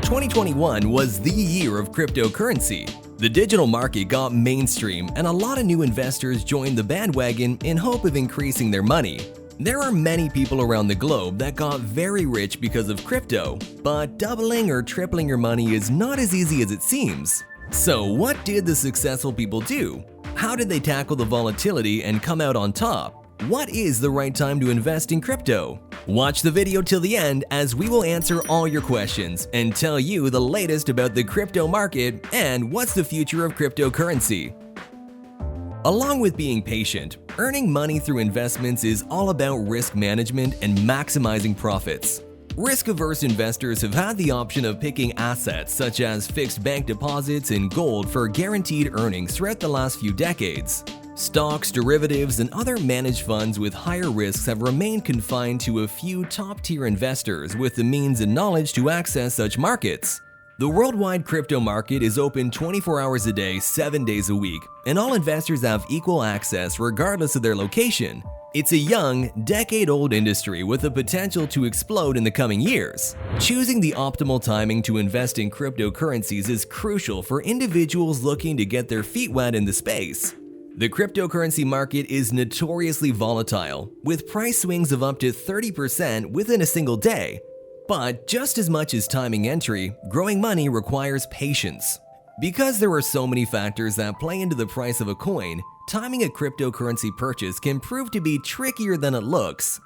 2021 was the year of cryptocurrency. The digital market got mainstream and a lot of new investors joined the bandwagon in hope of increasing their money. There are many people around the globe that got very rich because of crypto, but doubling or tripling your money is not as easy as it seems. So what did the successful people do? How did they tackle the volatility and come out on top? What is the right time to invest in crypto? Watch the video till the end as we will answer all your questions and tell you the latest about the crypto market and what's the future of cryptocurrency. Along with being patient, earning money through investments is all about risk management and maximizing profits. Risk-averse investors have had the option of picking assets such as fixed bank deposits and gold for guaranteed earnings throughout the last few decades. Stocks, derivatives, and other managed funds with higher risks have remained confined to a few top-tier investors with the means and knowledge to access such markets. The worldwide crypto market is open 24 hours a day, 7 days a week, and all investors have equal access regardless of their location. It's a young, decade-old industry with the potential to explode in the coming years. Choosing the optimal timing to invest in cryptocurrencies is crucial for individuals looking to get their feet wet in the space. The cryptocurrency market is notoriously volatile, with price swings of up to 30% within a single day. But just as much as timing entry, growing money requires patience. Because there are so many factors that play into the price of a coin, timing a cryptocurrency purchase can prove to be trickier than it looks.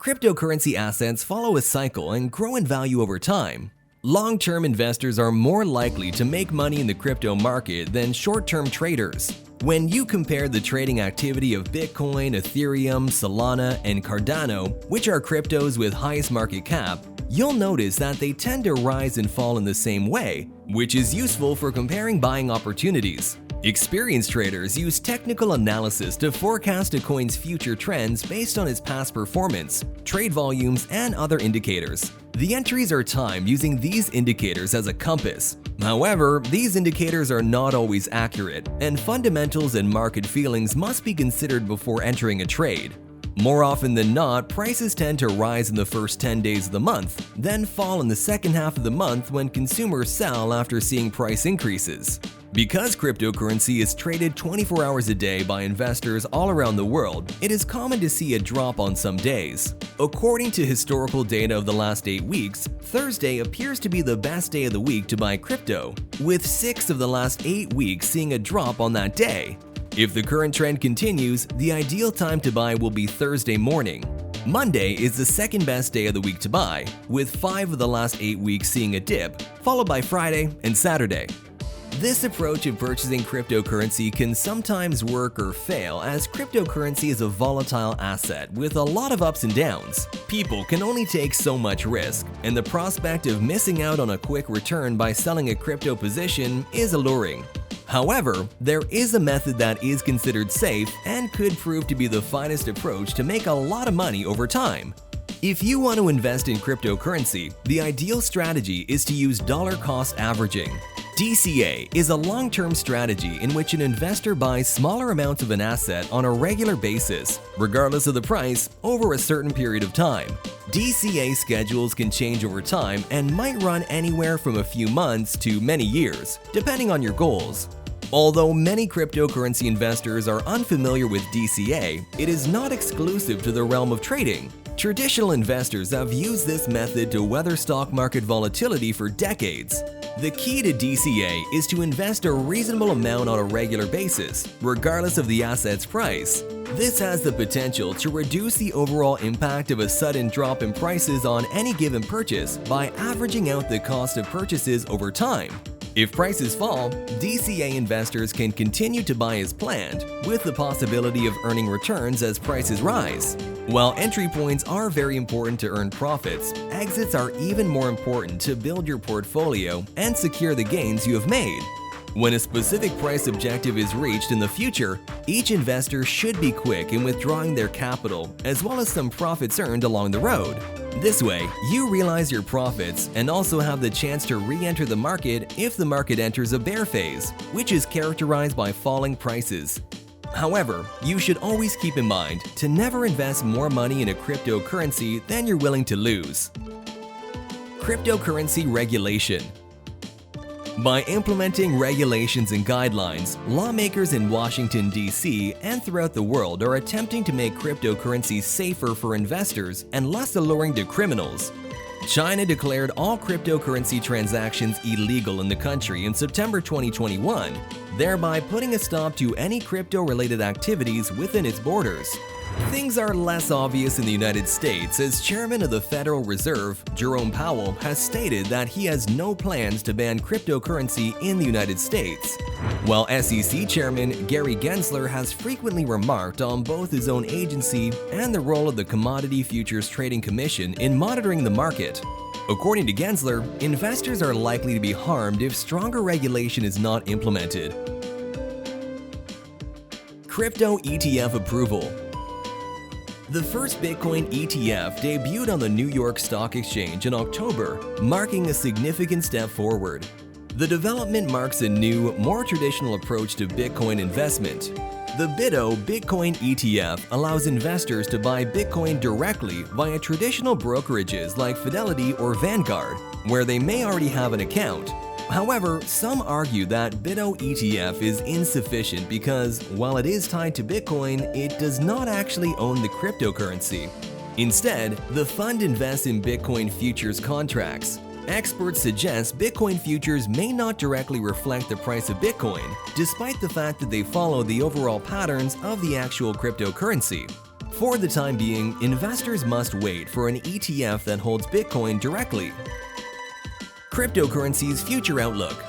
Cryptocurrency assets follow a cycle and grow in value over time. Long-term investors are more likely to make money in the crypto market than short-term traders. When you compare the trading activity of Bitcoin, Ethereum, Solana, and Cardano, which are cryptos with highest market cap, you'll notice that they tend to rise and fall in the same way, which is useful for comparing buying opportunities. Experienced traders use technical analysis to forecast a coin's future trends based on its past performance, trade volumes, and other indicators. The entries are timed using these indicators as a compass. However, these indicators are not always accurate, and fundamentals and market feelings must be considered before entering a trade. More often than not, prices tend to rise in the first 10 days of the month, then fall in the second half of the month when consumers sell after seeing price increases. Because cryptocurrency is traded 24 hours a day by investors all around the world, it is common to see a drop on some days. According to historical data of the last 8 weeks, Thursday appears to be the best day of the week to buy crypto, with 6 of the last 8 weeks seeing a drop on that day. If the current trend continues, the ideal time to buy will be Thursday morning. Monday is the second best day of the week to buy, with 5 of the last 8 weeks seeing a dip, followed by Friday and Saturday. This approach of purchasing cryptocurrency can sometimes work or fail, as cryptocurrency is a volatile asset with a lot of ups and downs. People can only take so much risk, and the prospect of missing out on a quick return by selling a crypto position is alluring. However, there is a method that is considered safe and could prove to be the finest approach to make a lot of money over time. If you want to invest in cryptocurrency, the ideal strategy is to use dollar cost averaging. DCA is a long-term strategy in which an investor buys smaller amounts of an asset on a regular basis, regardless of the price, over a certain period of time. DCA schedules can change over time and might run anywhere from a few months to many years, depending on your goals. Although many cryptocurrency investors are unfamiliar with DCA, it is not exclusive to the realm of trading. Traditional investors have used this method to weather stock market volatility for decades. The key to DCA is to invest a reasonable amount on a regular basis, regardless of the asset's price. This has the potential to reduce the overall impact of a sudden drop in prices on any given purchase by averaging out the cost of purchases over time. If prices fall, DCA investors can continue to buy as planned, with the possibility of earning returns as prices rise. While entry points are very important to earn profits, exits are even more important to build your portfolio and secure the gains you have made. When a specific price objective is reached in the future, each investor should be quick in withdrawing their capital, as well as some profits earned along the road. This way, you realize your profits and also have the chance to re-enter the market if the market enters a bear phase, which is characterized by falling prices. However, you should always keep in mind to never invest more money in a cryptocurrency than you're willing to lose. Cryptocurrency regulation. By implementing regulations and guidelines, lawmakers in Washington, D.C. and throughout the world are attempting to make cryptocurrencies safer for investors and less alluring to criminals. China declared all cryptocurrency transactions illegal in the country in September 2021, thereby putting a stop to any crypto-related activities within its borders. Things are less obvious in the United States as Chairman of the Federal Reserve, Jerome Powell, has stated that he has no plans to ban cryptocurrency in the United States, while SEC Chairman Gary Gensler has frequently remarked on both his own agency and the role of the Commodity Futures Trading Commission in monitoring the market. According to Gensler, investors are likely to be harmed if stronger regulation is not implemented. Crypto ETF Approval. The first Bitcoin ETF debuted on the New York Stock Exchange in October, marking a significant step forward. The development marks a new, more traditional approach to Bitcoin investment. The BITO Bitcoin ETF allows investors to buy Bitcoin directly via traditional brokerages like Fidelity or Vanguard, where they may already have an account. However, some argue that BITO ETF is insufficient because, while it is tied to Bitcoin, it does not actually own the cryptocurrency. Instead, the fund invests in Bitcoin futures contracts. Experts suggest Bitcoin futures may not directly reflect the price of Bitcoin, despite the fact that they follow the overall patterns of the actual cryptocurrency. For the time being, investors must wait for an ETF that holds Bitcoin directly. Cryptocurrencies future outlook.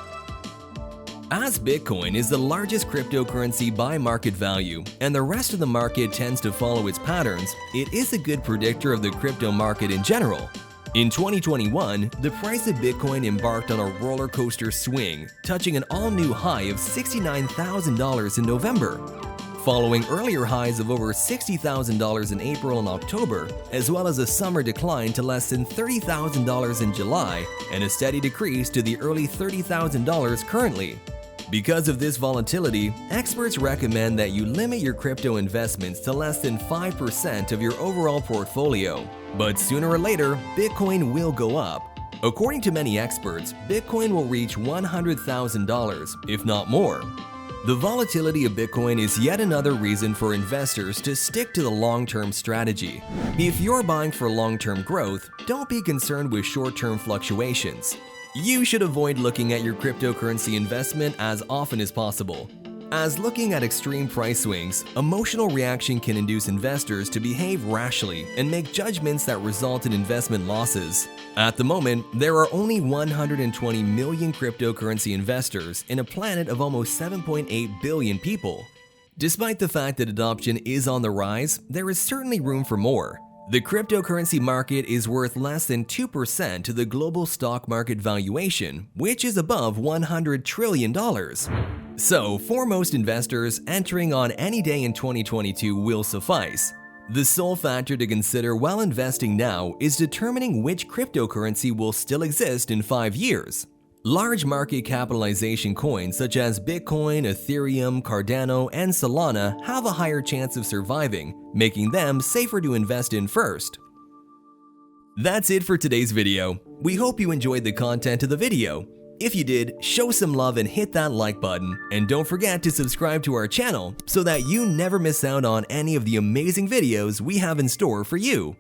As Bitcoin is the largest cryptocurrency by market value, and the rest of the market tends to follow its patterns, it is a good predictor of the crypto market in general. In 2021, the price of Bitcoin embarked on a roller coaster swing, touching an all-new high of $69,000 in November. Following earlier highs of over $60,000 in April and October, as well as a summer decline to less than $30,000 in July, and a steady decrease to the early $30,000 currently. Because of this volatility, experts recommend that you limit your crypto investments to less than 5% of your overall portfolio. But sooner or later, Bitcoin will go up. According to many experts, Bitcoin will reach $100,000, if not more. The volatility of Bitcoin is yet another reason for investors to stick to the long-term strategy. If you're buying for long-term growth, don't be concerned with short-term fluctuations. You should avoid looking at your cryptocurrency investment as often as possible, as looking at extreme price swings, emotional reaction can induce investors to behave rashly and make judgments that result in investment losses. At the moment, there are only 120 million cryptocurrency investors in a planet of almost 7.8 billion people. Despite the fact that adoption is on the rise, there is certainly room for more. The cryptocurrency market is worth less than 2% to the global stock market valuation, which is above $100 trillion. So, for most investors, entering on any day in 2022 will suffice. The sole factor to consider while investing now is determining which cryptocurrency will still exist in 5 years. Large market capitalization coins such as Bitcoin, Ethereum, Cardano, and Solana have a higher chance of surviving, making them safer to invest in first. That's it for today's video. We hope you enjoyed the content of the video. If you did, show some love and hit that like button, and don't forget to subscribe to our channel so that you never miss out on any of the amazing videos we have in store for you.